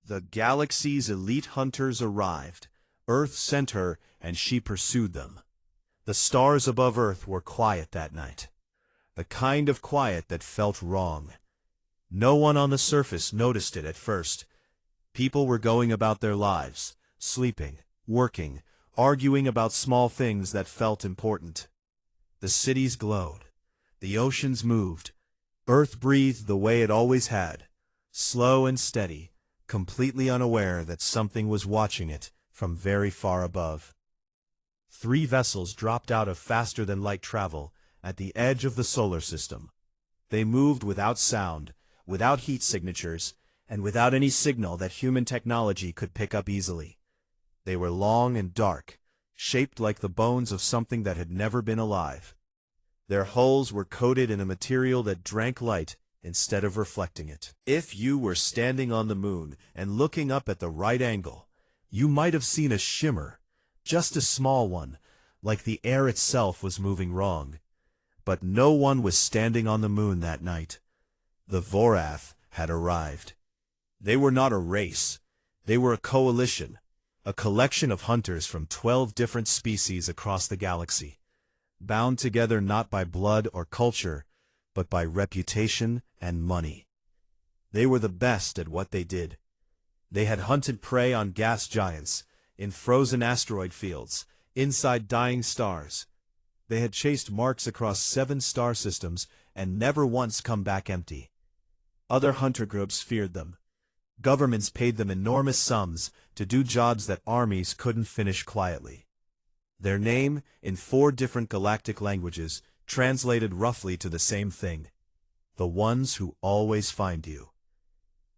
The galaxy's elite hunters arrived. Earth sent her, and she pursued them. The stars above Earth were quiet that night. The kind of quiet that felt wrong. No one on the surface noticed it at first. People were going about their lives, sleeping, working, arguing about small things that felt important. The cities glowed. The oceans moved. Earth breathed the way it always had, slow and steady, completely unaware that something was watching it from very far above. 3 vessels dropped out of faster-than-light travel at the edge of the solar system. They moved without sound, without heat signatures, and without any signal that human technology could pick up easily. They were long and dark, shaped like the bones of something that had never been alive. Their hulls were coated in a material that drank light instead of reflecting it. If you were standing on the moon and looking up at the right angle, you might have seen a shimmer, just a small one, like the air itself was moving wrong. But no one was standing on the moon that night. The Vorath had arrived. They were not a race. They were a coalition, a collection of hunters from 12 different species across the galaxy, bound together not by blood or culture, but by reputation and money. They were the best at what they did. They had hunted prey on gas giants, in frozen asteroid fields, inside dying stars. They had chased marks across 7 star systems and never once come back empty. Other hunter groups feared them. Governments paid them enormous sums to do jobs that armies couldn't finish quietly. Their name, in 4 different galactic languages, translated roughly to the same thing: the ones who always find you.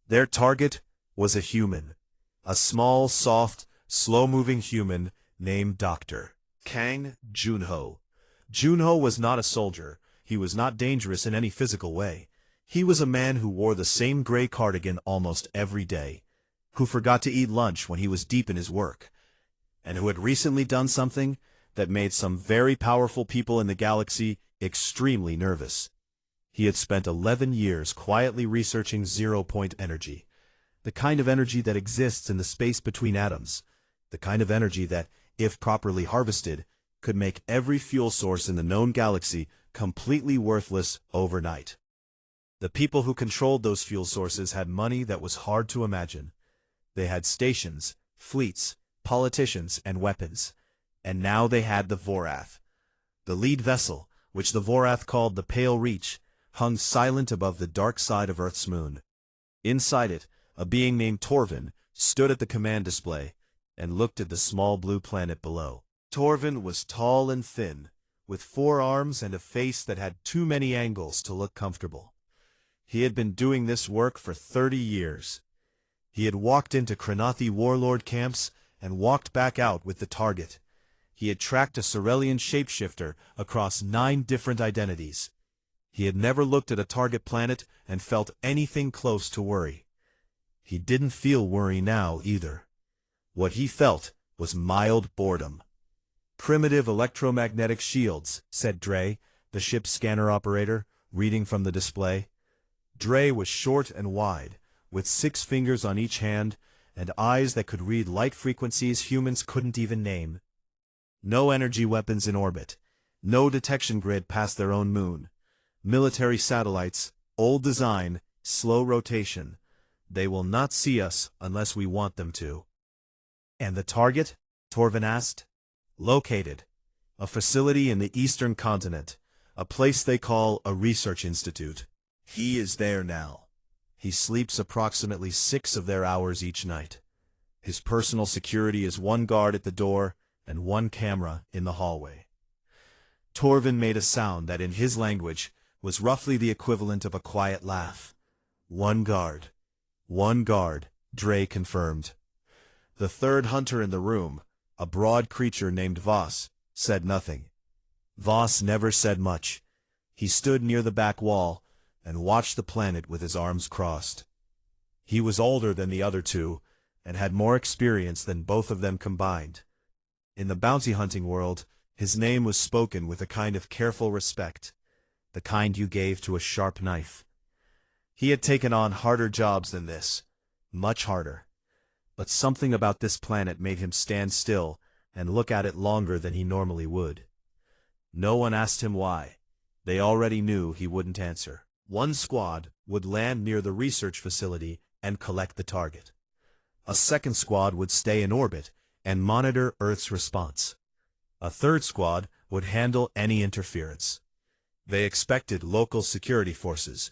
Their target was a human, a small, soft, slow-moving human named Dr. Kang Junho. Junho was not a soldier. He was not dangerous in any physical way. He was a man who wore the same gray cardigan almost every day, who forgot to eat lunch when he was deep in his work, and who had recently done something that made some very powerful people in the galaxy extremely nervous. He had spent 11 years quietly researching zero-point energy, the kind of energy that exists in the space between atoms, the kind of energy that, if properly harvested, could make every fuel source in the known galaxy completely worthless overnight. The people who controlled those fuel sources had money that was hard to imagine. They had stations, fleets, politicians, and weapons. And now they had the Vorath. The lead vessel, which the Vorath called the Pale Reach, hung silent above the dark side of Earth's moon. Inside it, a being named Torvin stood at the command display and looked at the small blue planet below. Torvin was tall and thin, with 4 arms and a face that had too many angles to look comfortable. He had been doing this work for 30 years. He had walked into Krenathi warlord camps and walked back out with the target. He had tracked a Sorelian shapeshifter across 9 different identities. He had never looked at a target planet and felt anything close to worry. He didn't feel worry now either. What he felt was mild boredom. "Primitive electromagnetic shields," said Dre, the ship's scanner operator, reading from the display. Dre was short and wide, with 6 fingers on each hand, and eyes that could read light frequencies humans couldn't even name. No energy weapons in orbit. No detection grid past their own moon. Military satellites, old design, slow rotation. They will not see us unless we want them to. "And the target?" Torvin asked. "Located. A facility in the eastern continent. A place they call a research institute. He is there now. He sleeps approximately 6 of their hours each night. His personal security is 1 guard at the door and 1 camera in the hallway." Torvin made a sound that in his language was roughly the equivalent of a quiet laugh. "1 guard. 1 guard, Dre confirmed. The 3rd hunter in the room, a broad creature named Voss, said nothing. Voss never said much. He stood near the back wall and watched the planet with his arms crossed. He was older than the other 2, and had more experience than both of them combined. In the bounty hunting world, his name was spoken with a kind of careful respect, the kind you gave to a sharp knife. He had taken on harder jobs than this, much harder. But something about this planet made him stand still and look at it longer than he normally would. No one asked him why. They already knew he wouldn't answer. One squad would land near the research facility and collect the target. A second squad would stay in orbit and monitor Earth's response. A third squad would handle any interference. They expected local security forces,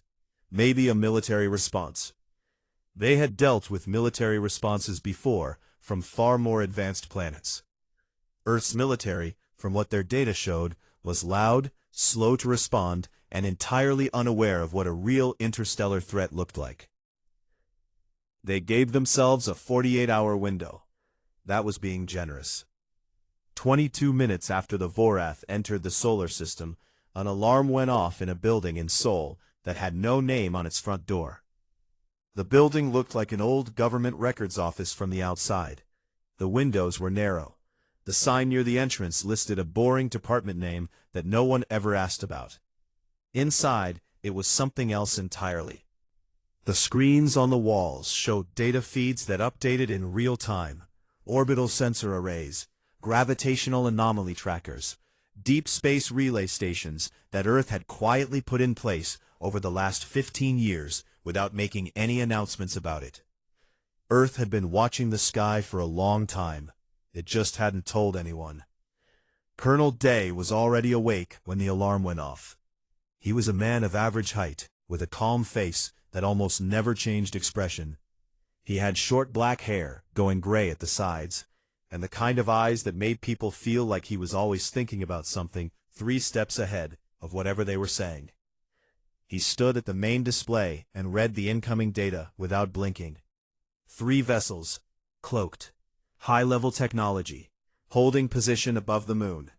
maybe a military response. They had dealt with military responses before from far more advanced planets. Earth's military, from what their data showed, was loud, slow to respond, and entirely unaware of what a real interstellar threat looked like. They gave themselves a 48-hour window. That was being generous. 22 minutes after the Vorath entered the solar system, an alarm went off in a building in Seoul that had no name on its front door. The building looked like an old government records office from the outside. The windows were narrow. The sign near the entrance listed a boring department name that no one ever asked about. Inside, it was something else entirely. The screens on the walls showed data feeds that updated in real time: orbital sensor arrays, gravitational anomaly trackers, deep space relay stations that Earth had quietly put in place over the last 15 years without making any announcements about it. Earth had been watching the sky for a long time. It just hadn't told anyone. Colonel Day was already awake when the alarm went off. He was a man of average height, with a calm face that almost never changed expression. He had short black hair, going gray at the sides, and the kind of eyes that made people feel like he was always thinking about something 3 steps ahead of whatever they were saying. He stood at the main display and read the incoming data without blinking. 3 vessels, cloaked, high-level technology, holding position above the moon.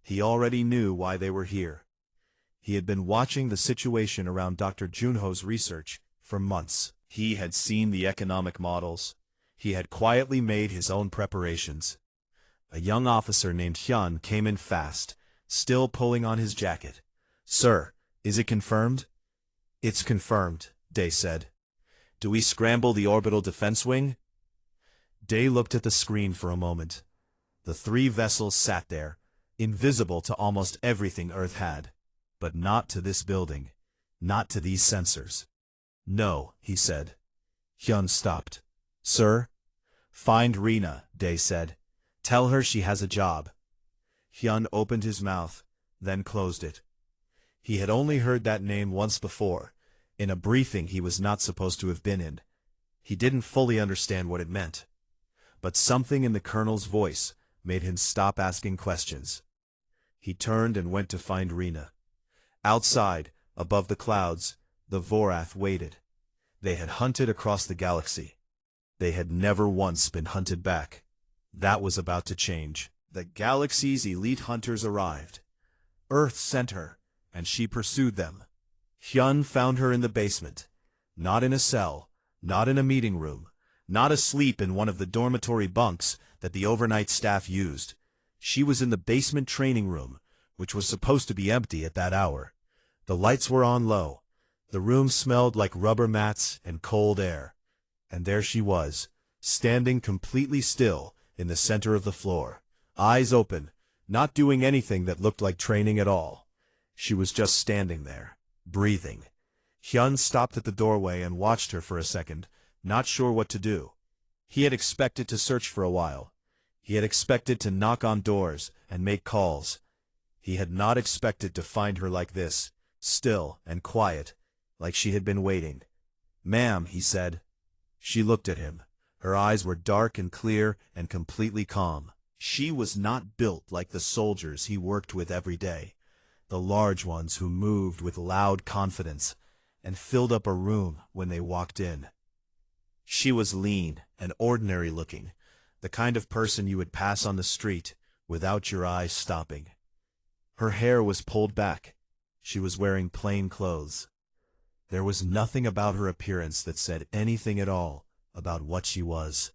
He already knew why they were here. He had been watching the situation around Dr. Junho's research for months. He had seen the economic models. He had quietly made his own preparations. A young officer named Hyun came in fast, still pulling on his jacket. "Sir, is it confirmed?" "It's confirmed," Day said. "Do we scramble the orbital defense wing?" Day looked at the screen for a moment. The 3 vessels sat there, invisible to almost everything Earth had. But not to this building. Not to these sensors. "No," he said. Hyun stopped. "Sir?" "Find Rena," Day said. "Tell her she has a job." Hyun opened his mouth, then closed it. He had only heard that name once before, in a briefing he was not supposed to have been in. He didn't fully understand what it meant. But something in the colonel's voice made him stop asking questions. He turned and went to find Rena. Outside, above the clouds, the Vorath waited. They had hunted across the galaxy. They had never once been hunted back. That was about to change. The galaxy's elite hunters arrived. Earth sent her, and she pursued them. Hyun found her in the basement. Not in a cell, not in a meeting room, not asleep in one of the dormitory bunks that the overnight staff used. She was in the basement training room, which was supposed to be empty at that hour. The lights were on low. The room smelled like rubber mats and cold air. And there she was, standing completely still in the center of the floor, eyes open, not doing anything that looked like training at all. She was just standing there, breathing. Hyun stopped at the doorway and watched her for a second, not sure what to do. He had expected to search for a while. He had expected to knock on doors and make calls. He had not expected to find her like this, still and quiet, like she had been waiting. "Ma'am," he said. She looked at him. Her eyes were dark and clear and completely calm. She was not built like the soldiers he worked with every day, the large ones who moved with loud confidence and filled up a room when they walked in. She was lean and ordinary-looking, the kind of person you would pass on the street without your eyes stopping. Her hair was pulled back. She was wearing plain clothes. There was nothing about her appearance that said anything at all about what she was.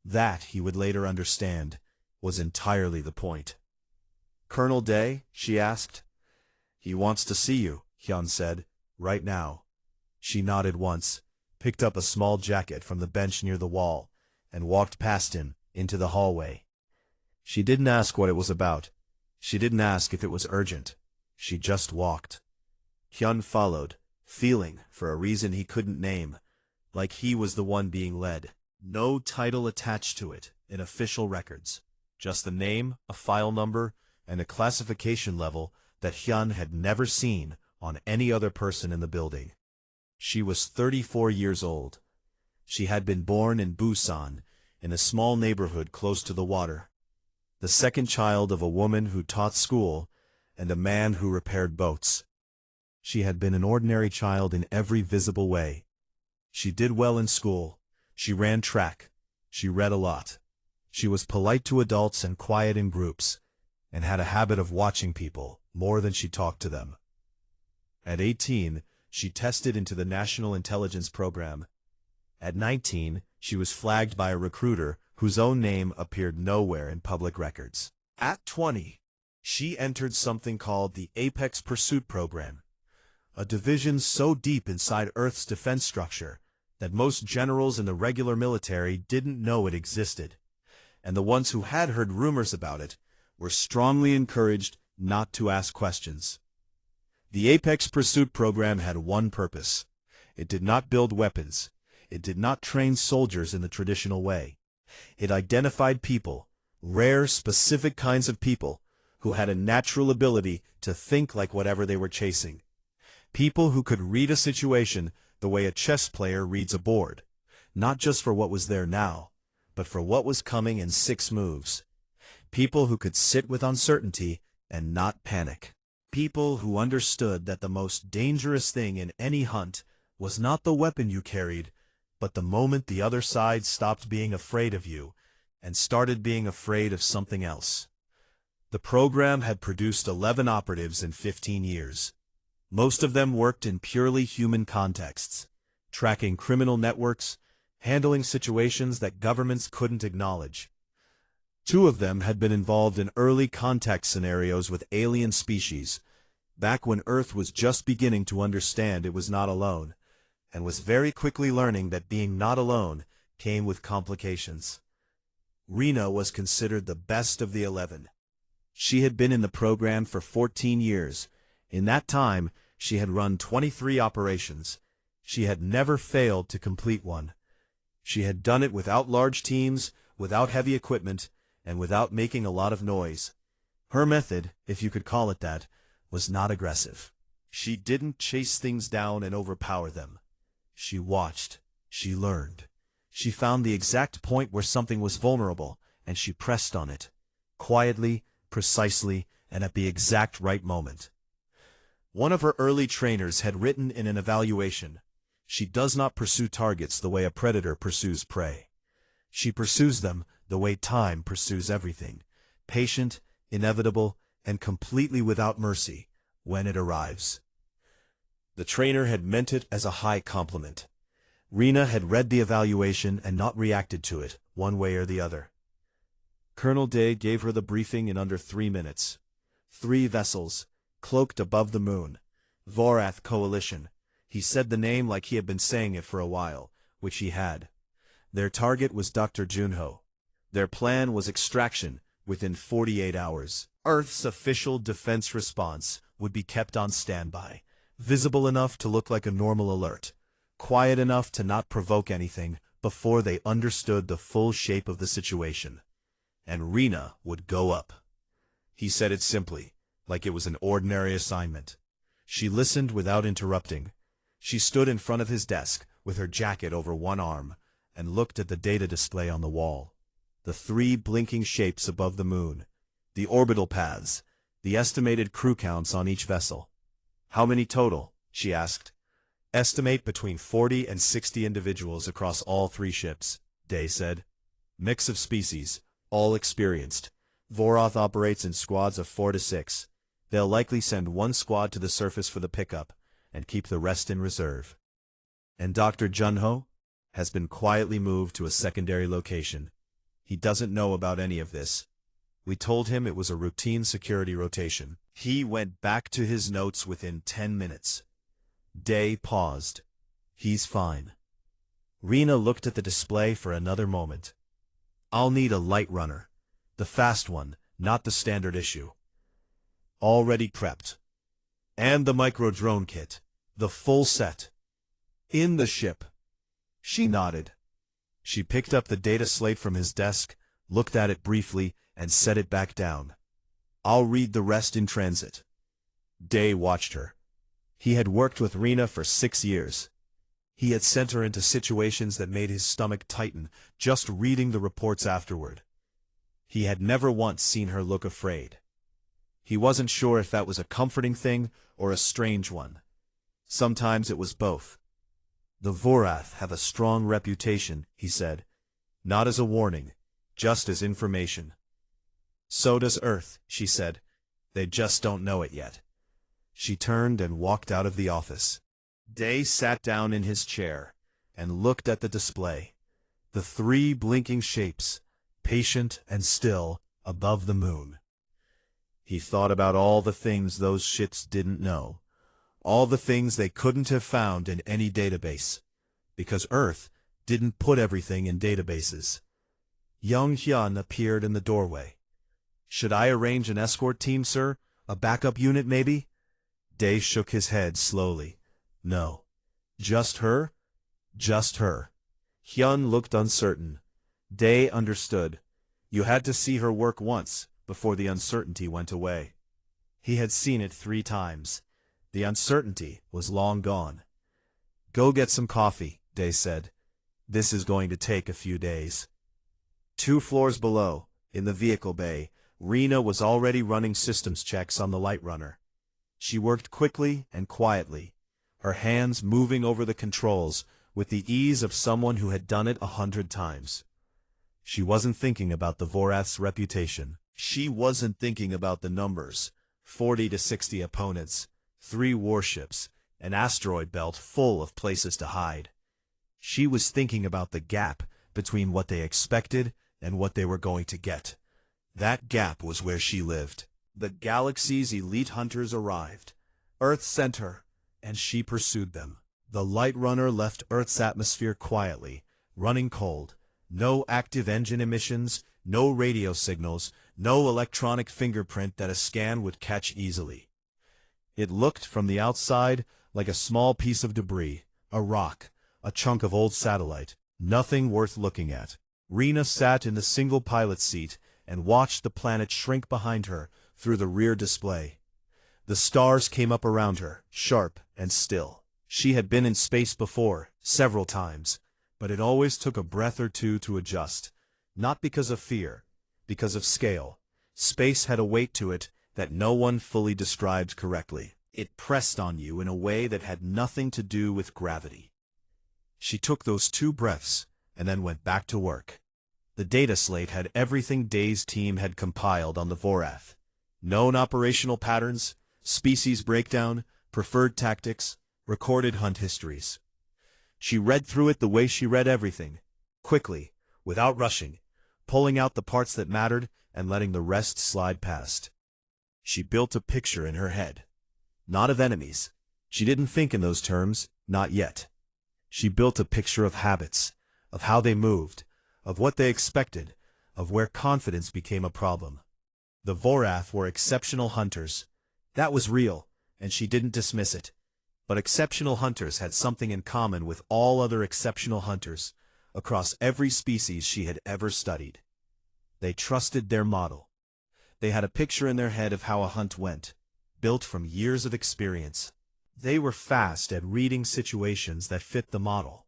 That, he would later understand, was entirely the point. "Colonel Day?" she asked. "He wants to see you," Hyun said, "right now." She nodded once, picked up a small jacket from the bench near the wall, and walked past him into the hallway. She didn't ask what it was about. She didn't ask if it was urgent. She just walked. Hyun followed, feeling, for a reason he couldn't name, like he was the one being led. No title attached to it in official records. Just the name, a file number, and a classification level that Hyun had never seen on any other person in the building. She was 34 years old. She had been born in Busan, in a small neighborhood close to the water. The second child of a woman who taught school and a man who repaired boats. She had been an ordinary child in every visible way. She did well in school. She ran track. She read a lot. She was polite to adults and quiet in groups, and had a habit of watching people more than she talked to them. At 18, she tested into the National Intelligence Program. At 19, she was flagged by a recruiter whose own name appeared nowhere in public records. At 20, she entered something called the Apex Pursuit Program, a division so deep inside Earth's defense structure that most generals in the regular military didn't know it existed, and the ones who had heard rumors about it were strongly encouraged not to ask questions. The Apex Pursuit Program had one purpose. It did not build weapons. It did not train soldiers in the traditional way. It identified people, rare, specific kinds of people, who had a natural ability to think like whatever they were chasing. People who could read a situation the way a chess player reads a board, not just for what was there now, but for what was coming in 6 moves. People who could sit with uncertainty and not panic. People who understood that the most dangerous thing in any hunt was not the weapon you carried, but the moment the other side stopped being afraid of you and started being afraid of something else. The program had produced 11 operatives in 15 years. Most of them worked in purely human contexts, tracking criminal networks, handling situations that governments couldn't acknowledge. 2 of them had been involved in early contact scenarios with alien species, back when Earth was just beginning to understand it was not alone, and was very quickly learning that being not alone came with complications. Rena was considered the best of the 11. She had been in the program for 14 years. In that time, she had run 23 operations. She had never failed to complete one. She had done it without large teams, without heavy equipment, and without making a lot of noise. Her method, if you could call it that, was not aggressive. She didn't chase things down and overpower them. She watched. She learned. She found the exact point where something was vulnerable, and she pressed on it. Quietly, precisely, and at the exact right moment. One of her early trainers had written in an evaluation, "She does not pursue targets the way a predator pursues prey. She pursues them the way time pursues everything, patient, inevitable, and completely without mercy when it arrives." The trainer had meant it as a high compliment. Rena had read the evaluation and not reacted to it, one way or the other. Colonel Day gave her the briefing in under 3 minutes. 3 vessels, cloaked above the moon. Vorath Coalition. He said the name like he had been saying it for a while, which he had. Their target was Dr. Junho. Their plan was extraction within 48 hours. Earth's official defense response would be kept on standby, visible enough to look like a normal alert, quiet enough to not provoke anything before they understood the full shape of the situation. And Rena would go up. He said it simply, like it was an ordinary assignment. She listened without interrupting. She stood in front of his desk with her jacket over one arm and looked at the data display on the wall. The 3 blinking shapes above the moon, the orbital paths, the estimated crew counts on each vessel. "How many total?" she asked. "Estimate between 40 and 60 individuals across all 3 ships," Day said. "Mix of species, all experienced. Vorath operates in squads of 4 to 6. They'll likely send 1 squad to the surface for the pickup, and keep the rest in reserve. And Dr. Junho has been quietly moved to a secondary location. He doesn't know about any of this. We told him it was a routine security rotation. He went back to his notes within 10 minutes. Day paused. He's fine. Rena looked at the display for another moment. I'll need a light runner. The fast one, not the standard issue. Already prepped. And the micro-drone kit. The full set. In the ship. She nodded. She picked up the data slate from his desk, looked at it briefly, and set it back down. I'll read the rest in transit. Day watched her. He had worked with Rena for 6 years. He had sent her into situations that made his stomach tighten, just reading the reports afterward. He had never once seen her look afraid. He wasn't sure if that was a comforting thing or a strange one. Sometimes it was both. The Vorath have a strong reputation, he said. Not as a warning, just as information. So does Earth, she said. They just don't know it yet. She turned and walked out of the office. Day sat down in his chair and looked at the display. The 3 blinking shapes, patient and still, above the moon. He thought about all the things those ships didn't know. All the things they couldn't have found in any database. Because Earth didn't put everything in databases. Young Hyun appeared in the doorway. Should I arrange an escort team, sir? A backup unit, maybe? Day shook his head slowly. No. Just her? Just her. Hyun looked uncertain. Day understood. You had to see her work once, before the uncertainty went away. He had seen it 3 times. The uncertainty was long gone. Go get some coffee, Day said. This is going to take a few days. 2 floors below, in the vehicle bay, Rena was already running systems checks on the light runner. She worked quickly and quietly, her hands moving over the controls with the ease of someone who had done it 100 times. She wasn't thinking about the Vorath's reputation. She wasn't thinking about the numbers, 40 to 60 opponents, 3 warships, an asteroid belt full of places to hide. She was thinking about the gap between what they expected and what they were going to get. That gap was where she lived. The galaxy's elite hunters arrived. Earth sent her, and she pursued them. The light runner left Earth's atmosphere quietly, running cold. No active engine emissions, no radio signals, no electronic fingerprint that a scan would catch easily. It looked from the outside like a small piece of debris, a rock, a chunk of old satellite, nothing worth looking at. Rena sat in the single pilot seat and watched the planet shrink behind her through the rear display. The stars came up around her, sharp and still. She had been in space before, several times, but it always took a breath or two to adjust. Not because of fear, because of scale. Space had a weight to it that no one fully described correctly. It pressed on you in a way that had nothing to do with gravity. She took those 2 breaths and then went back to work. The data slate had everything Day's team had compiled on the Vorath. Known operational patterns, species breakdown, preferred tactics, recorded hunt histories. She read through it the way she read everything, quickly, without rushing, pulling out the parts that mattered and letting the rest slide past. She built a picture in her head. Not of enemies. She didn't think in those terms, not yet. She built a picture of habits, of how they moved, of what they expected, of where confidence became a problem. The Vorath were exceptional hunters. That was real, and she didn't dismiss it. But exceptional hunters had something in common with all other exceptional hunters, across every species she had ever studied. They trusted their model. They had a picture in their head of how a hunt went, built from years of experience. They were fast at reading situations that fit the model.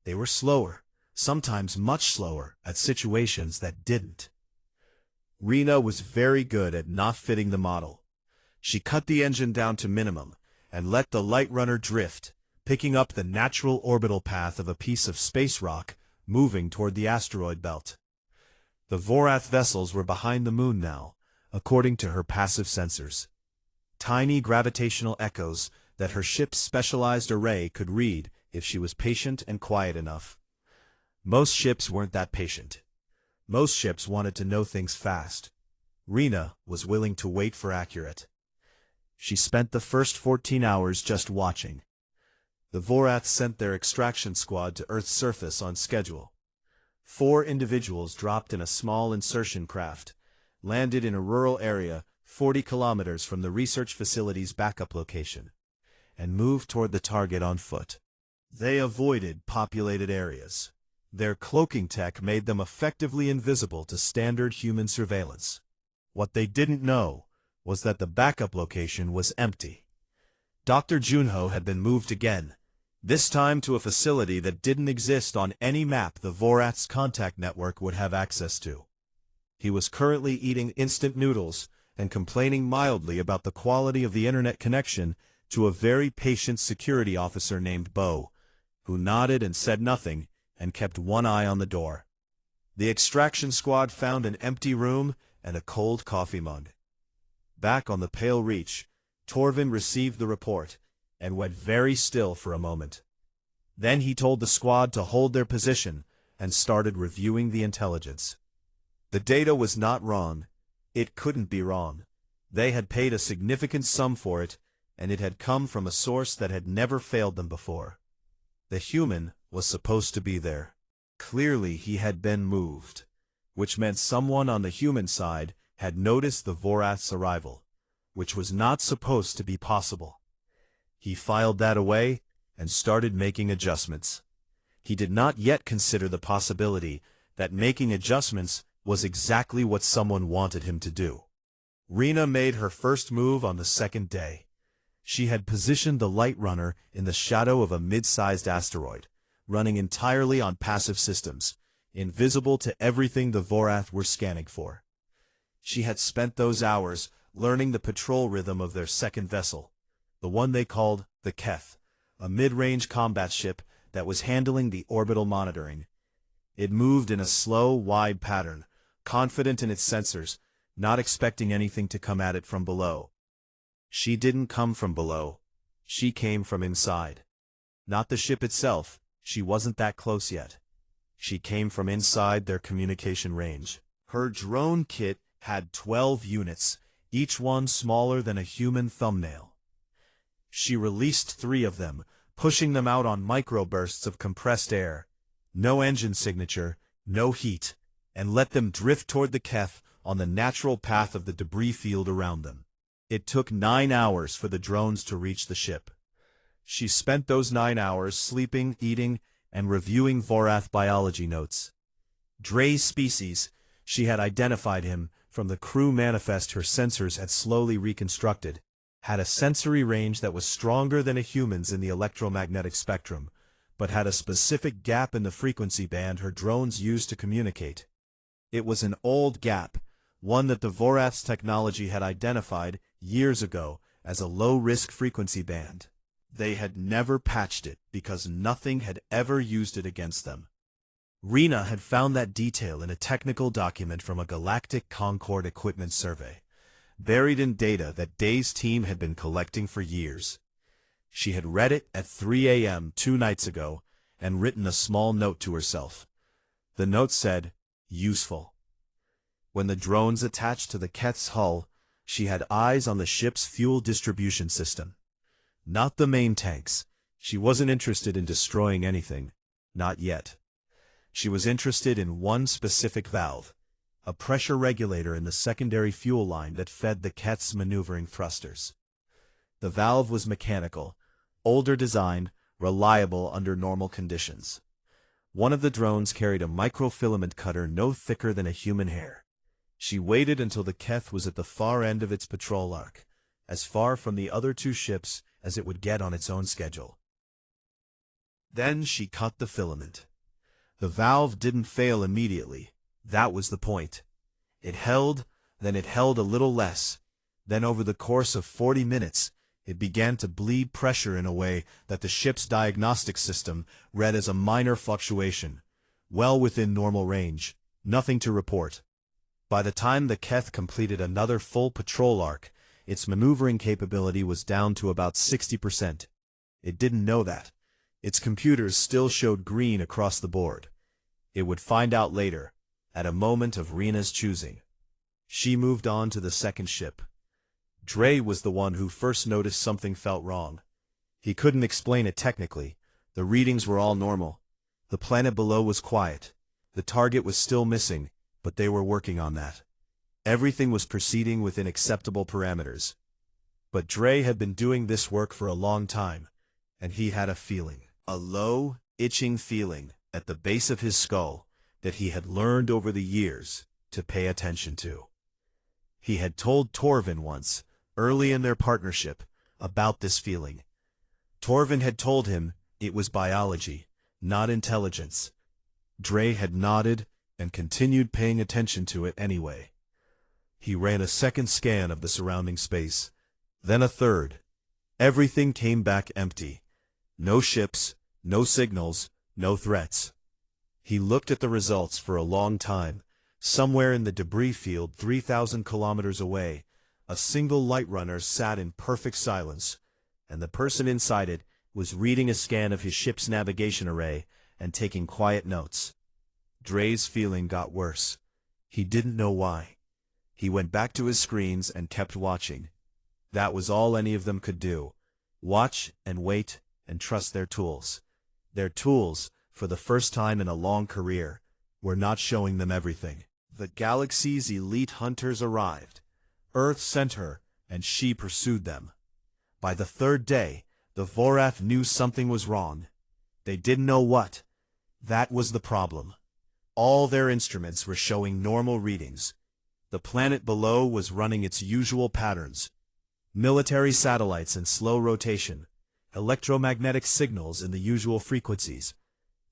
They were slower, sometimes much slower, at situations that didn't. Rena was very good at not fitting the model. She cut the engine down to minimum and let the light runner drift, picking up the natural orbital path of a piece of space rock moving toward the asteroid belt. The Vorath vessels were behind the moon now, according to her passive sensors. Tiny gravitational echoes that her ship's specialized array could read if she was patient and quiet enough. Most ships weren't that patient. Most ships wanted to know things fast. Rena was willing to wait for accurate. She spent the first 14 hours just watching. The Vorath sent their extraction squad to Earth's surface on schedule. 4 individuals dropped in a small insertion craft, landed in a rural area 40 kilometers from the research facility's backup location, and moved toward the target on foot. They avoided populated areas. Their cloaking tech made them effectively invisible to standard human surveillance. What they didn't know was that the backup location was empty. Dr. Junho had been moved again, this time to a facility that didn't exist on any map the Vorath's contact network would have access to. He was currently eating instant noodles and complaining mildly about the quality of the internet connection to a very patient security officer named Bo, who nodded and said nothing and kept one eye on the door. The extraction squad found an empty room and a cold coffee mug. Back on the Pale Reach, Torvin received the report and went very still for a moment. Then he told the squad to hold their position and started reviewing the intelligence. The data was not wrong. It couldn't be wrong. They had paid a significant sum for it, and it had come from a source that had never failed them before. The human was supposed to be there. Clearly he had been moved, which meant someone on the human side had noticed the Vorath's arrival, which was not supposed to be possible. He filed that away and started making adjustments. He did not yet consider the possibility that making adjustments was exactly what someone wanted him to do. Rena made her first move on the second day. She had positioned the Light Runner in the shadow of a mid-sized asteroid, running entirely on passive systems, invisible to everything the Vorath were scanning for. She had spent those hours learning the patrol rhythm of their second vessel, the one they called the Keth, a mid-range combat ship that was handling the orbital monitoring. It moved in a slow, wide pattern, confident in its sensors, not expecting anything to come at it from below. She didn't come from below. She came from inside. Not the ship itself, she wasn't that close yet. She came from inside their communication range. Her drone kit had 12 units, each one smaller than a human thumbnail. She released 3 of them, pushing them out on microbursts of compressed air. No engine signature, no heat, and let them drift toward the Keth on the natural path of the debris field around them. It took 9 hours for the drones to reach the ship. She spent those 9 hours sleeping, eating, and reviewing Vorath biology notes. Dre's species, she had identified him from the crew manifest her sensors had slowly reconstructed, had a sensory range that was stronger than a human's in the electromagnetic spectrum, but had a specific gap in the frequency band her drones used to communicate. It was an old gap, one that the Vorath's technology had identified years ago as a low-risk frequency band. They had never patched it because nothing had ever used it against them. Rena had found that detail in a technical document from a Galactic Concord equipment survey, buried in data that Day's team had been collecting for years. She had read it at 3 a.m. 2 nights ago and written a small note to herself. The note said, "Useful." When the drones attached to the Keth's hull, she had eyes on the ship's fuel distribution system. Not the main tanks. She wasn't interested in destroying anything. Not yet. She was interested in one specific valve, a pressure regulator in the secondary fuel line that fed the Keth's maneuvering thrusters. The valve was mechanical, older design, reliable under normal conditions. One of the drones carried a microfilament cutter no thicker than a human hair. She waited until the Keth was at the far end of its patrol arc, as far from the other 2 ships as it would get on its own schedule. Then she cut the filament. The valve didn't fail immediately. That was the point. It held, then it held a little less. Then over the course of 40 minutes, it began to bleed pressure in a way that the ship's diagnostic system read as a minor fluctuation, well within normal range, nothing to report. By the time the Keth completed another full patrol arc, its maneuvering capability was down to about 60%. It didn't know that. Its computers still showed green across the board. It would find out later, at a moment of Rena's choosing. She moved on to the second ship. Dre was the one who first noticed something felt wrong. He couldn't explain it technically. The readings were all normal. The planet below was quiet. The target was still missing, but they were working on that. Everything was proceeding within acceptable parameters. But Dre had been doing this work for a long time, and he had a feeling. A low, itching feeling at the base of his skull that he had learned over the years to pay attention to. He had told Torvin once, early in their partnership, about this feeling. Torvin had told him it was biology, not intelligence. Dre had nodded and continued paying attention to it anyway. He ran a second scan of the surrounding space, then a third. Everything came back empty. No ships, no signals, no threats. He looked at the results for a long time. Somewhere in the debris field 3,000 kilometers away, a single light runner sat in perfect silence, and the person inside it was reading a scan of his ship's navigation array and taking quiet notes. Dre's feeling got worse. He didn't know why. He went back to his screens and kept watching. That was all any of them could do. Watch and wait and trust their tools. Their tools, for the first time in a long career, were not showing them everything. The galaxy's elite hunters arrived. Earth sent her, and she pursued them. By the third day, the Vorath knew something was wrong. They didn't know what. That was the problem. All their instruments were showing normal readings. The planet below was running its usual patterns. Military satellites in slow rotation. Electromagnetic signals in the usual frequencies.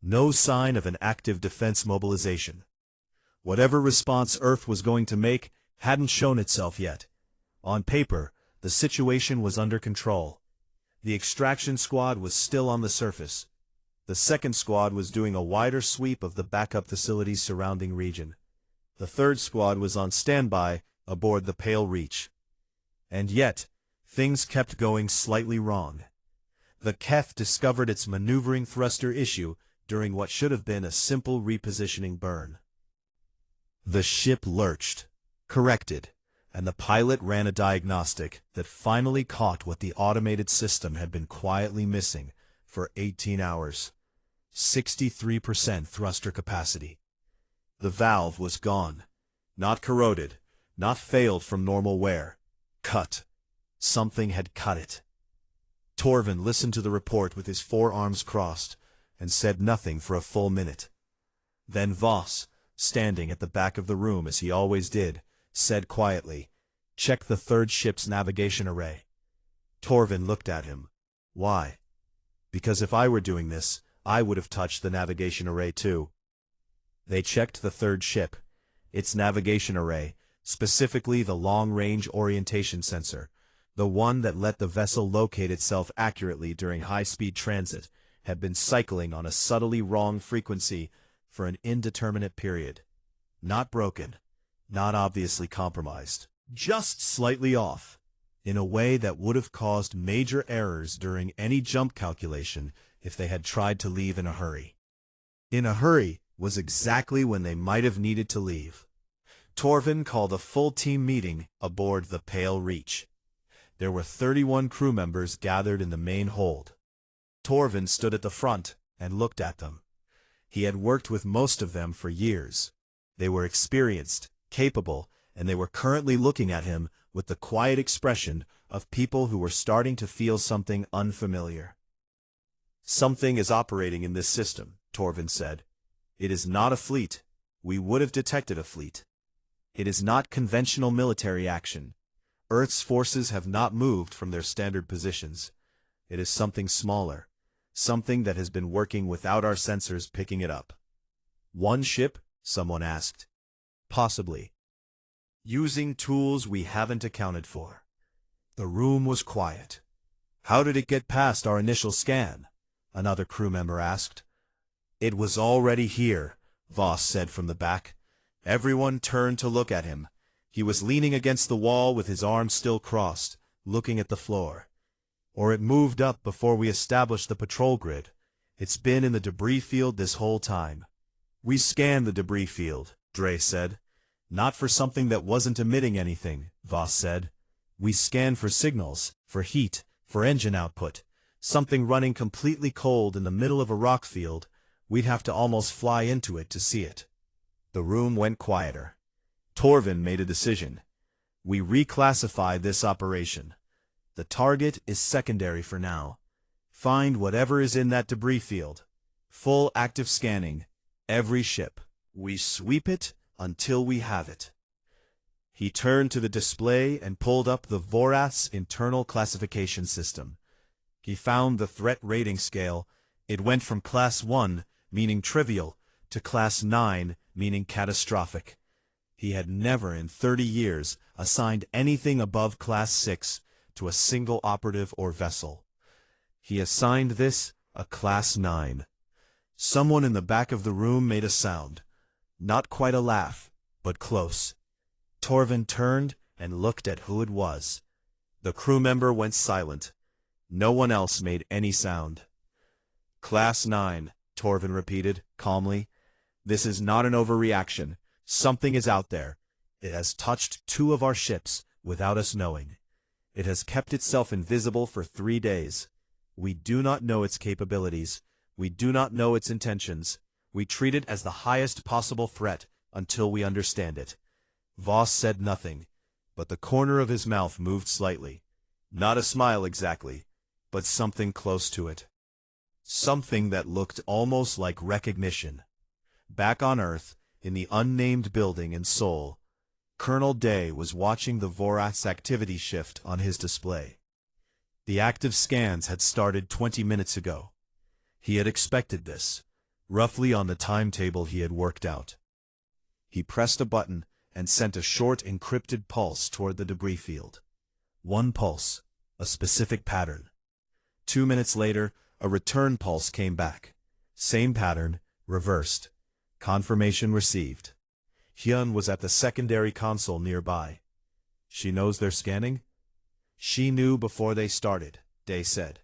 No sign of an active defense mobilization. Whatever response Earth was going to make hadn't shown itself yet. On paper, the situation was under control. The extraction squad was still on the surface. The second squad was doing a wider sweep of the backup facilities surrounding region. The third squad was on standby aboard the Pale Reach. And yet, things kept going slightly wrong. The Keth discovered its maneuvering thruster issue during what should have been a simple repositioning burn. The ship lurched, corrected, and the pilot ran a diagnostic that finally caught what the automated system had been quietly missing for 18 hours. 63% thruster capacity. The valve was gone. Not corroded, not failed from normal wear. Cut. Something had cut it. Torvin listened to the report with his forearms crossed and said nothing for a full minute. Then Voss, standing at the back of the room as he always did, said quietly, "Check the third ship's navigation array." Torvin looked at him. "Why?" "Because if I were doing this, I would have touched the navigation array too." They checked the third ship, its navigation array, specifically the long-range orientation sensor, the one that let the vessel locate itself accurately during high-speed transit, had been cycling on a subtly wrong frequency for an indeterminate period. Not broken, not obviously compromised, just slightly off, in a way that would have caused major errors during any jump calculation if they had tried to leave in a hurry. In a hurry was exactly when they might have needed to leave. Torvin called a full team meeting aboard the Pale Reach. There were 31 crew members gathered in the main hold. Torvin stood at the front and looked at them. He had worked with most of them for years. They were experienced, capable, and they were currently looking at him with the quiet expression of people who were starting to feel something unfamiliar. "Something is operating in this system," Torvin said. "It is not a fleet. We would have detected a fleet. It is not conventional military action. Earth's forces have not moved from their standard positions. It is something smaller, something that has been working without our sensors picking it up." "One ship?" someone asked. "Possibly. Using tools we haven't accounted for." The room was quiet. "How did it get past our initial scan?" another crew member asked. "It was already here," Voss said from the back. Everyone turned to look at him. He was leaning against the wall with his arms still crossed, looking at the floor. "Or it moved up before we established the patrol grid. It's been in the debris field this whole time." "We scanned the debris field," Dre said. "Not for something that wasn't emitting anything," Voss said. "We scanned for signals, for heat, for engine output. Something running completely cold in the middle of a rock field. We'd have to almost fly into it to see it." The room went quieter. Torvin made a decision. We reclassify this operation. The target is secondary for now. Find whatever is in that debris field. Full active scanning. Every ship. We sweep it until we have it. He turned to the display and pulled up the Vorath's internal classification system. He found the threat rating scale. It went from Class 1, meaning trivial, to Class 9, meaning catastrophic. He had never in 30 years assigned anything above Class 6 to a single operative or vessel. He assigned this a Class 9. Someone in the back of the room made a sound. Not quite a laugh, but close. Torvin turned and looked at who it was. The crew member went silent. No one else made any sound. Class 9, Torvin repeated, calmly. This is not an overreaction. Something is out there. It has touched 2 of our ships without us knowing. It has kept itself invisible for 3 days. We do not know its capabilities. We do not know its intentions. We treat it as the highest possible threat until we understand it. Voss said nothing, but the corner of his mouth moved slightly. Not a smile exactly, but something close to it. Something that looked almost like recognition. Back on Earth, in the unnamed building in Seoul, Colonel Day was watching the Vorath's activity shift on his display. The active scans had started 20 minutes ago. He had expected this, roughly on the timetable he had worked out. He pressed a button and sent a short encrypted pulse toward the debris field. 1 pulse, a specific pattern. 2 minutes later, a return pulse came back. Same pattern, reversed. Confirmation received. Hyun was at the secondary console nearby. She knows they're scanning? She knew before they started, Day said.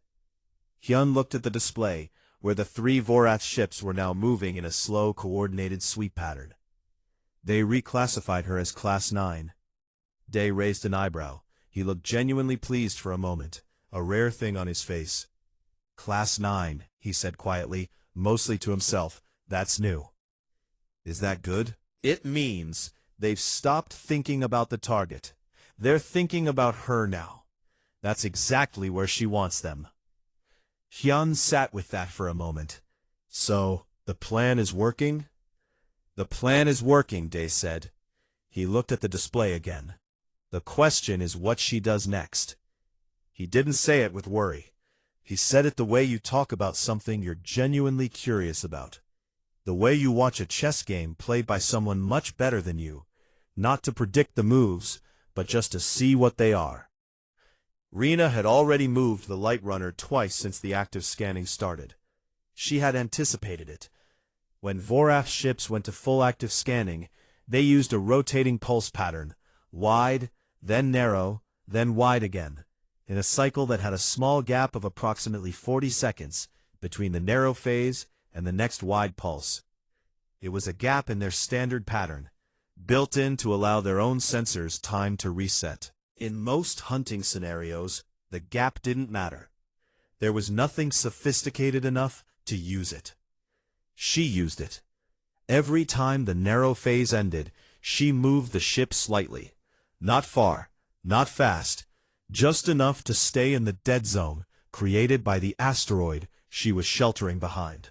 Hyun looked at the display, where the 3 Vorath ships were now moving in a slow, coordinated sweep pattern. They reclassified her as Class 9. Day raised an eyebrow. He looked genuinely pleased for a moment, a rare thing on his face. Class 9, he said quietly, mostly to himself. That's new. Is that good? It means they've stopped thinking about the target. They're thinking about her now. That's exactly where she wants them. Hyun sat with that for a moment. So, the plan is working? The plan is working, Day said. He looked at the display again. The question is what she does next. He didn't say it with worry. He said it the way you talk about something you're genuinely curious about. The way you watch a chess game played by someone much better than you, not to predict the moves, but just to see what they are. Rena had already moved the Light Runner twice since the active scanning started. She had anticipated it. When Vorath's ships went to full active scanning, they used a rotating pulse pattern, wide, then narrow, then wide again, in a cycle that had a small gap of approximately 40 seconds between the narrow phase and the next wide pulse. It was a gap in their standard pattern, built in to allow their own sensors time to reset. In most hunting scenarios, the gap didn't matter. There was nothing sophisticated enough to use it. She used it. Every time the narrow phase ended, she moved the ship slightly. Not far, not fast, just enough to stay in the dead zone created by the asteroid she was sheltering behind.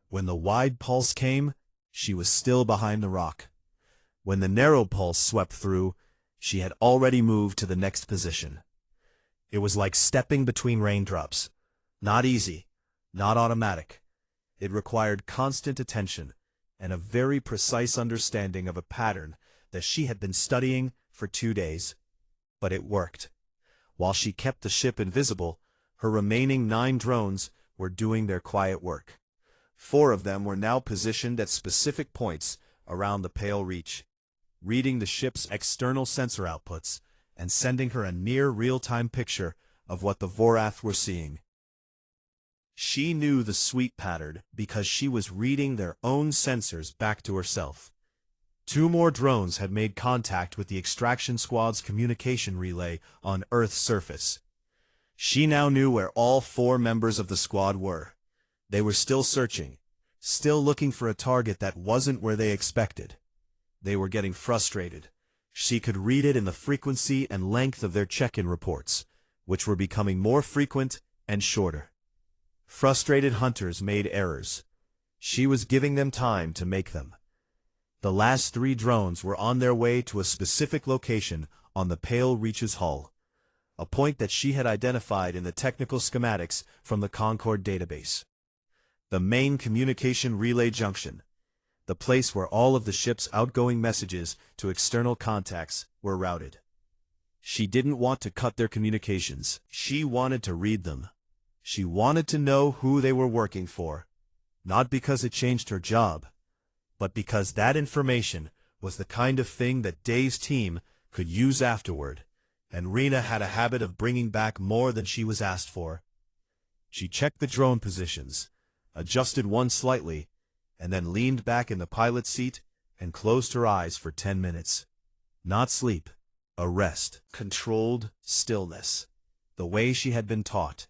When the wide pulse came, she was still behind the rock. When the narrow pulse swept through, she had already moved to the next position. It was like stepping between raindrops. Not easy, not automatic. It required constant attention and a very precise understanding of a pattern that she had been studying for 2 days. But it worked. While she kept the ship invisible, her remaining 9 drones were doing their quiet work. 4 of them were now positioned at specific points around the pale reach, reading the ship's external sensor outputs and sending her a near real-time picture of what the Vorath were seeing. She knew the sweep pattern because she was reading their own sensors back to herself. 2 more drones had made contact with the extraction squad's communication relay on Earth's surface. She now knew where all 4 members of the squad were. They were still searching still looking for a target that wasn't where they expected. They were getting frustrated. She could read it in the frequency and length of their check-in reports, which were becoming more frequent and shorter. Frustrated hunters made errors. She was giving them time to make them. The last 3 drones were on their way to a specific location on the Pale Reach's hull, a point that she had identified in the technical schematics from the Concord database. The main communication relay junction, the place where all of the ship's outgoing messages to external contacts were routed. She didn't want to cut their communications. She wanted to read them. She wanted to know who they were working for, not because it changed her job, but because that information was the kind of thing that Day's team could use afterward, and Rena had a habit of bringing back more than she was asked for. She checked the drone positions, adjusted one slightly, and then leaned back in the pilot's seat and closed her eyes for 10 minutes. Not sleep, a rest, controlled stillness, the way she had been taught.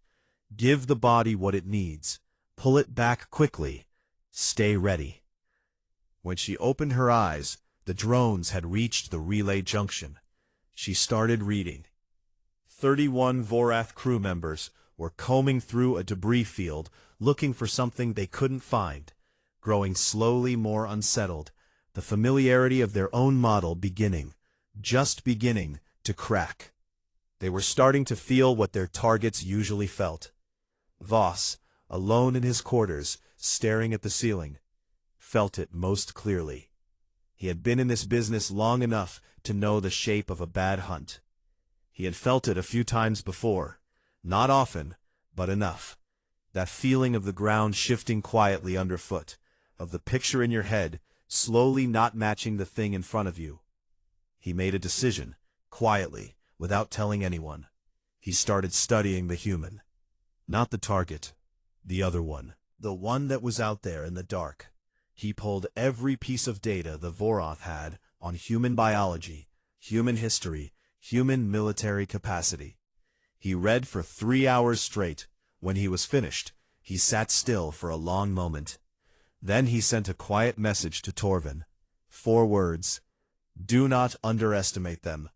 Give the body what it needs, pull it back quickly, stay ready. When she opened her eyes, the drones had reached the relay junction. She started reading. 31 Vorath crew members were combing through a debris field looking for something they couldn't find, growing slowly more unsettled, the familiarity of their own model just beginning to crack. They were starting to feel what their targets usually felt. Voss, alone in his quarters, staring at the ceiling, felt it most clearly. He had been in this business long enough to know the shape of a bad hunt. He had felt it a few times before, not often, but enough. That feeling of the ground shifting quietly underfoot, of the picture in your head slowly not matching the thing in front of you. He made a decision, quietly, without telling anyone. He started studying the human. Not the target, the other one. The one that was out there in the dark. He pulled every piece of data the Vorath had on human biology, human history, human military capacity. He read for 3 hours straight. When he was finished, he sat still for a long moment. Then he sent a quiet message to Torvin. 4 words. Do not underestimate them.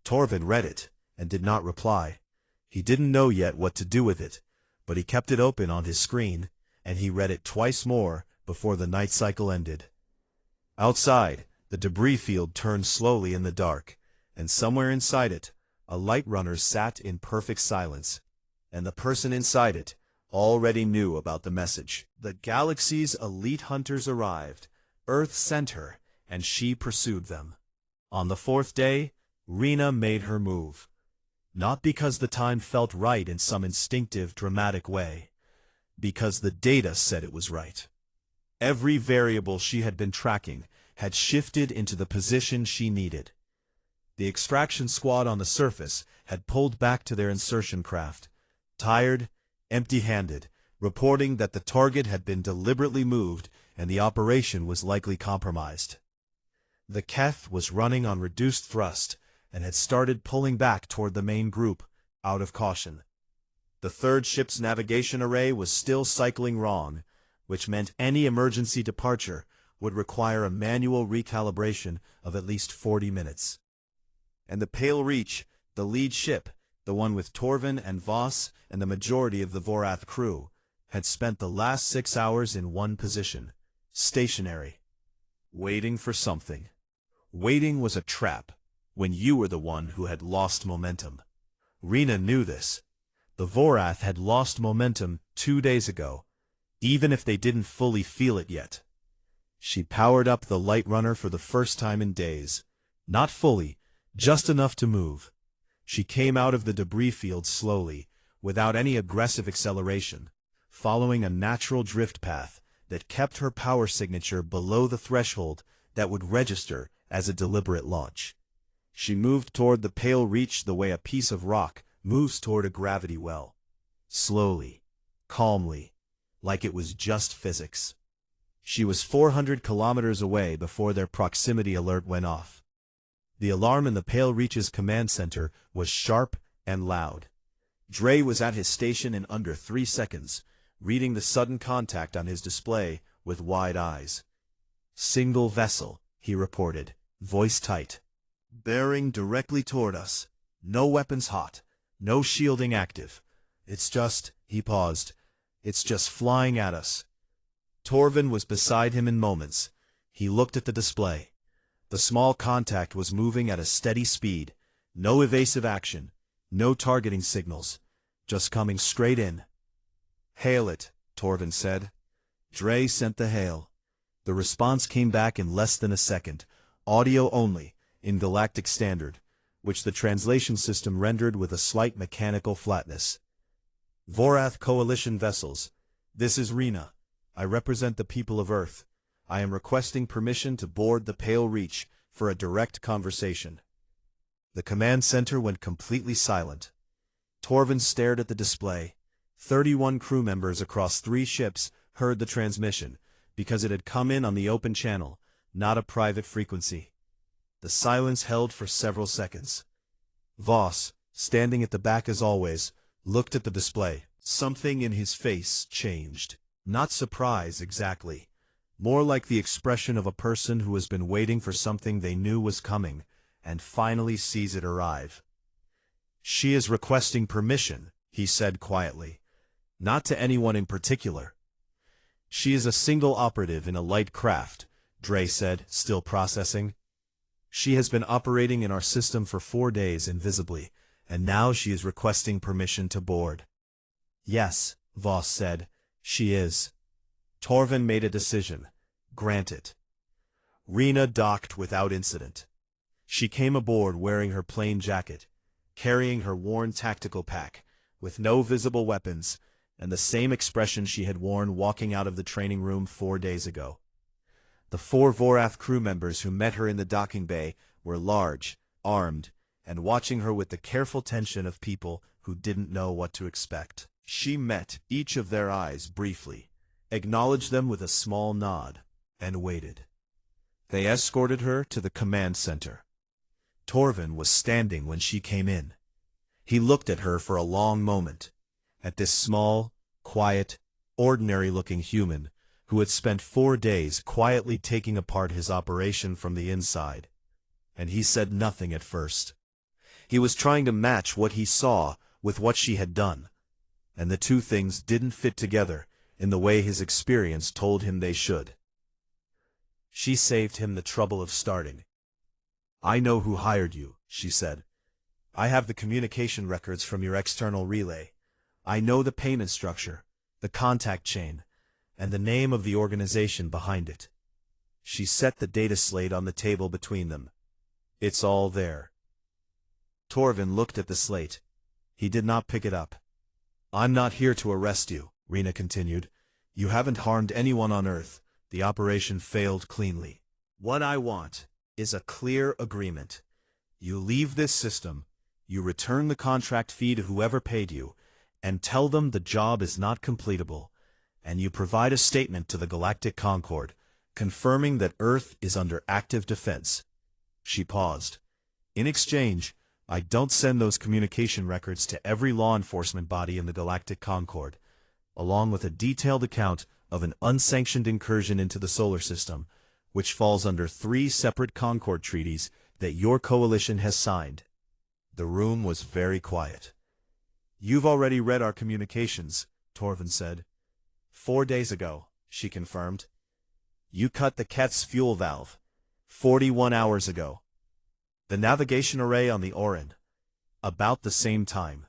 Torvin read it and did not reply. He didn't know yet what to do with it, but he kept it open on his screen, and he read it twice more before the night cycle ended. Outside, the debris field turned slowly in the dark, and somewhere inside it, a light runner sat in perfect silence, and the person inside it already knew about the message. The galaxy's elite hunters arrived. Earth sent her, and she pursued them. On the 4th day, Rena made her move. Not because the time felt right in some instinctive, dramatic way, because the data said it was right. Every variable she had been tracking had shifted into the position she needed. The extraction squad on the surface had pulled back to their insertion craft, tired, empty-handed, reporting that the target had been deliberately moved and the operation was likely compromised. The Keth was running on reduced thrust and had started pulling back toward the main group, out of caution. The 3rd ship's navigation array was still cycling wrong, which meant any emergency departure would require a manual recalibration of at least 40 minutes. And the Pale Reach, the lead ship, the one with Torvin and Voss and the majority of the Vorath crew, had spent the last 6 hours in one position, stationary, waiting for something. Waiting was a trap, when you were the one who had lost momentum. Rena knew this. The Vorath had lost momentum 2 days ago, even if they didn't fully feel it yet. She powered up the light runner for the first time in days. Not fully, just enough to move. She came out of the debris field slowly, without any aggressive acceleration, following a natural drift path that kept her power signature below the threshold that would register as a deliberate launch. She moved toward the Pale Reach the way a piece of rock moves toward a gravity well. Slowly, calmly, like it was just physics. She was 400 kilometers away before their proximity alert went off. The alarm in the Pale Reach's command center was sharp and loud. Dre was at his station in under 3 seconds, reading the sudden contact on his display with wide eyes. "Single vessel," he reported, voice tight. "Bearing directly toward us. No weapons hot. No shielding active. It's just," he paused, "it's just flying at us." Torvin was beside him in moments. He looked at the display. The small contact was moving at a steady speed. No evasive action. No targeting signals. Just coming straight in. "Hail it," Torvin said. Dre sent the hail. The response came back in less than a second, audio only, in Galactic Standard, which the translation system rendered with a slight mechanical flatness. "Vorath Coalition vessels. This is Rena. I represent the people of Earth. I am requesting permission to board the Pale Reach for a direct conversation." The command center went completely silent. Torvin stared at the display. 31 crew members across 3 ships heard the transmission, because it had come in on the open channel, not a private frequency. The silence held for several seconds. Voss, standing at the back as always, looked at the display. Something in his face changed. Not surprise exactly. More like the expression of a person who has been waiting for something they knew was coming, and finally sees it arrive. "She is requesting permission," he said quietly. "Not to anyone in particular." "She is a single operative in a light craft," Dre said, still processing. "She has been operating in our system for 4 days invisibly, and now she is requesting permission to board." "Yes," Voss said, "she is." Torvin made a decision. Grant it. Rena docked without incident. She came aboard wearing her plain jacket, carrying her worn tactical pack, with no visible weapons, and the same expression she had worn walking out of the training room 4 days ago. The 4 Vorath crew members who met her in the docking bay were large, armed, and watching her with the careful tension of people who didn't know what to expect. She met each of their eyes briefly, acknowledged them with a small nod, and waited. They escorted her to the command center. Torvin was standing when she came in. He looked at her for a long moment, at this small, quiet, ordinary-looking human who had spent 4 days quietly taking apart his operation from the inside. And he said nothing at first. He was trying to match what he saw with what she had done, and the two things didn't fit together in the way his experience told him they should. She saved him the trouble of starting. "I know who hired you," she said. "I have the communication records from your external relay. I know the payment structure, the contact chain, and the name of the organization behind it." She set the data slate on the table between them. "It's all there." Torvin looked at the slate. He did not pick it up. "I'm not here to arrest you," Rena continued. "You haven't harmed anyone on Earth. The operation failed cleanly. What I want is a clear agreement. You leave this system, you return the contract fee to whoever paid you, and tell them the job is not completable, and you provide a statement to the Galactic Concord, confirming that Earth is under active defense." She paused. "In exchange, I don't send those communication records to every law enforcement body in the Galactic Concord, along with a detailed account of an unsanctioned incursion into the solar system, which falls under 3 separate Concord treaties that your coalition has signed." The room was very quiet. "You've already read our communications," Torvin said. 4 days ago," she confirmed. "You cut the Ket's fuel valve. 41 hours ago. The navigation array on the Orin. About the same time."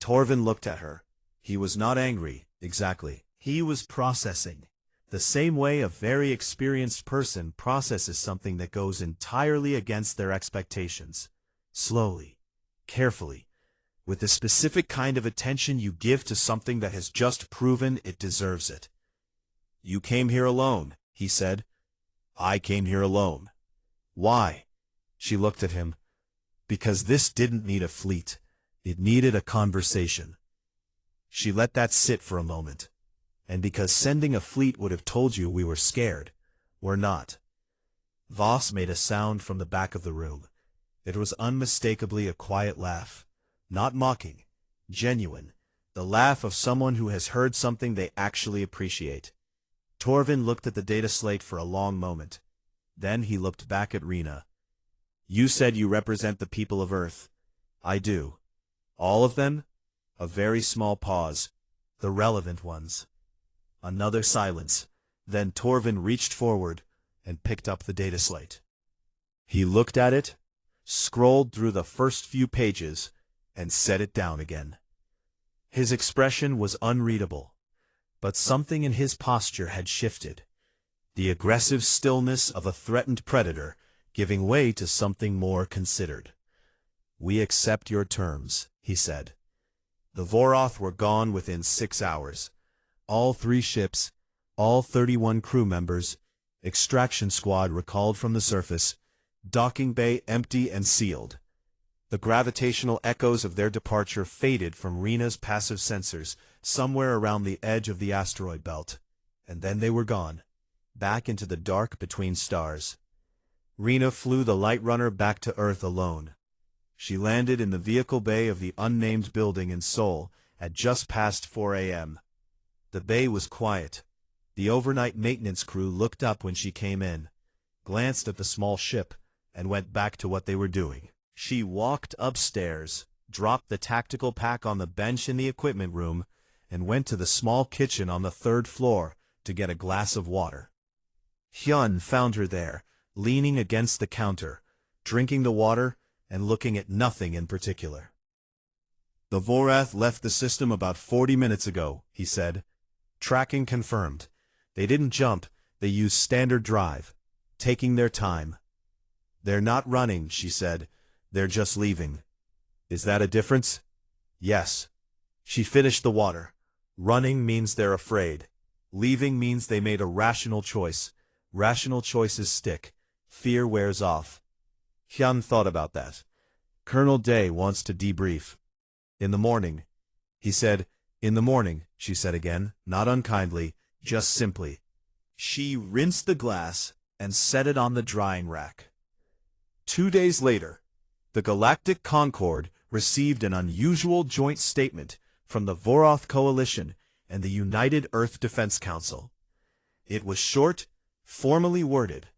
Torvin looked at her. He was not angry, exactly. He was processing. The same way a very experienced person processes something that goes entirely against their expectations. Slowly, carefully, with the specific kind of attention you give to something that has just proven it deserves it. "You came here alone," he said. "I came here alone." "Why?" She looked at him. "Because this didn't need a fleet. It needed a conversation." She let that sit for a moment. "And because sending a fleet would have told you we were scared. We're not." Voss made a sound from the back of the room. It was unmistakably a quiet laugh. Not mocking. Genuine. The laugh of someone who has heard something they actually appreciate. Torvin looked at the data slate for a long moment. Then he looked back at Rena. You said you represent the people of Earth. I do. All of them? A very small pause. The relevant ones. Another silence. Then Torvin reached forward and picked up the data slate. He looked at it, scrolled through the first few pages, and set it down again. His expression was unreadable, but something in his posture had shifted. The aggressive stillness of a threatened predator giving way to something more considered. We accept your terms, he said. The Voroth were gone within 6 hours. All 3 ships, all 31 crew members, extraction squad recalled from the surface, docking bay empty and sealed. The gravitational echoes of their departure faded from Rena's passive sensors somewhere around the edge of the asteroid belt, and then they were gone, back into the dark between stars. Rena flew the Light Runner back to Earth alone. She landed in the vehicle bay of the unnamed building in Seoul at just past 4 a.m. The bay was quiet. The overnight maintenance crew looked up when she came in, glanced at the small ship, and went back to what they were doing. She walked upstairs, dropped the tactical pack on the bench in the equipment room, and went to the small kitchen on the 3rd floor to get a glass of water. Hyun found her there, leaning against the counter, drinking the water and looking at nothing in particular. The Vorath left the system about 40 minutes ago, he said. Tracking confirmed. They didn't jump, they used standard drive, taking their time. They're not running, she said. They're just leaving. Is that a difference? Yes. She finished the water. Running means they're afraid. Leaving means they made a rational choice. Rational choices stick. Fear wears off. Hyun thought about that. Colonel Day wants to debrief. In the morning. He said, in the morning, she said again, not unkindly, just simply. She rinsed the glass and set it on the drying rack. 2 days later, the Galactic Concord received an unusual joint statement from the Voroth Coalition and the United Earth Defense Council. It was short, formally worded,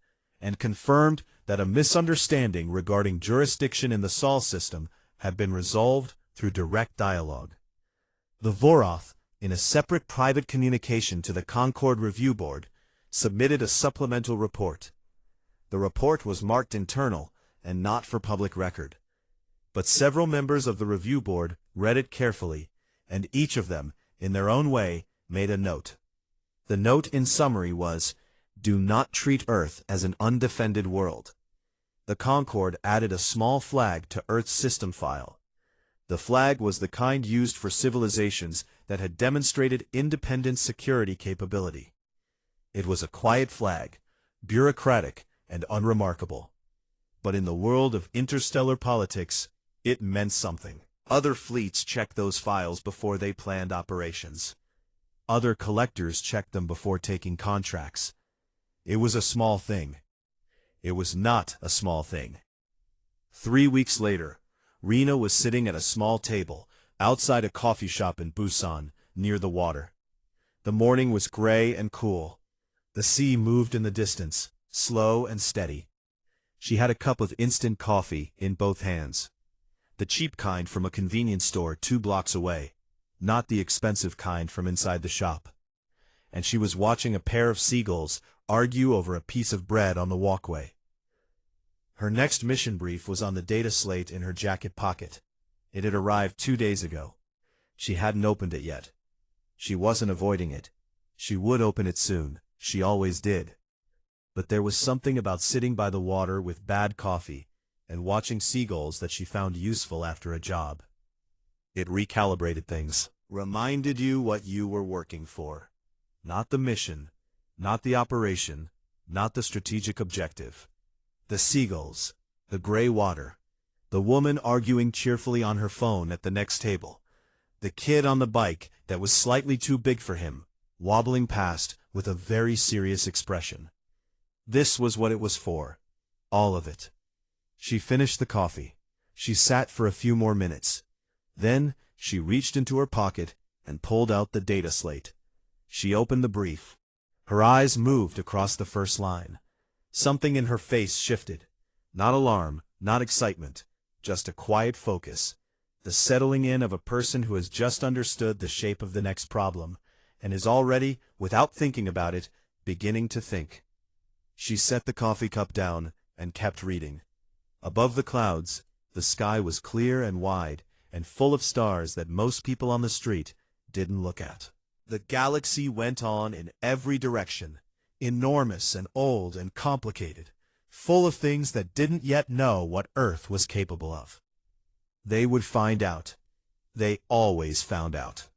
and confirmed that a misunderstanding regarding jurisdiction in the Sol system had been resolved through direct dialogue. The Voroth, in a separate private communication to the Concord Review Board, submitted a supplemental report. The report was marked internal and not for public record. But several members of the Review Board read it carefully, and each of them, in their own way, made a note. The note in summary was, do not treat Earth as an undefended world. The Concord added a small flag to Earth's system file. The flag was the kind used for civilizations that had demonstrated independent security capability. It was a quiet flag, bureaucratic and unremarkable. But in the world of interstellar politics, it meant something. Other fleets checked those files before they planned operations. Other collectors checked them before taking contracts. It was a small thing. It was not a small thing. 3 weeks later, Rena was sitting at a small table outside a coffee shop in Busan, near the water. The morning was gray and cool. The sea moved in the distance, slow and steady. She had a cup of instant coffee in both hands. The cheap kind from a convenience store 2 blocks away, not the expensive kind from inside the shop. And she was watching a pair of seagulls argue over a piece of bread on the walkway. Her next mission brief was on the data slate in her jacket pocket. It had arrived 2 days ago. She hadn't opened it yet. She wasn't avoiding it. She would open it soon. She always did. But there was something about sitting by the water with bad coffee and watching seagulls that she found useful after a job. It recalibrated things, reminded you what you were working for. Not the mission, not the operation, not the strategic objective. The seagulls, the gray water, the woman arguing cheerfully on her phone at the next table, the kid on the bike that was slightly too big for him, wobbling past with a very serious expression. This was what it was for. All of it. She finished the coffee. She sat for a few more minutes. Then she reached into her pocket and pulled out the data slate. She opened the brief. Her eyes moved across the first line. Something in her face shifted. Not alarm, not excitement, just a quiet focus. The settling in of a person who has just understood the shape of the next problem, and is already, without thinking about it, beginning to think. She set the coffee cup down and kept reading. Above the clouds, the sky was clear and wide, and full of stars that most people on the street didn't look at. The galaxy went on in every direction, enormous and old and complicated, full of things that didn't yet know what Earth was capable of. They would find out. They always found out.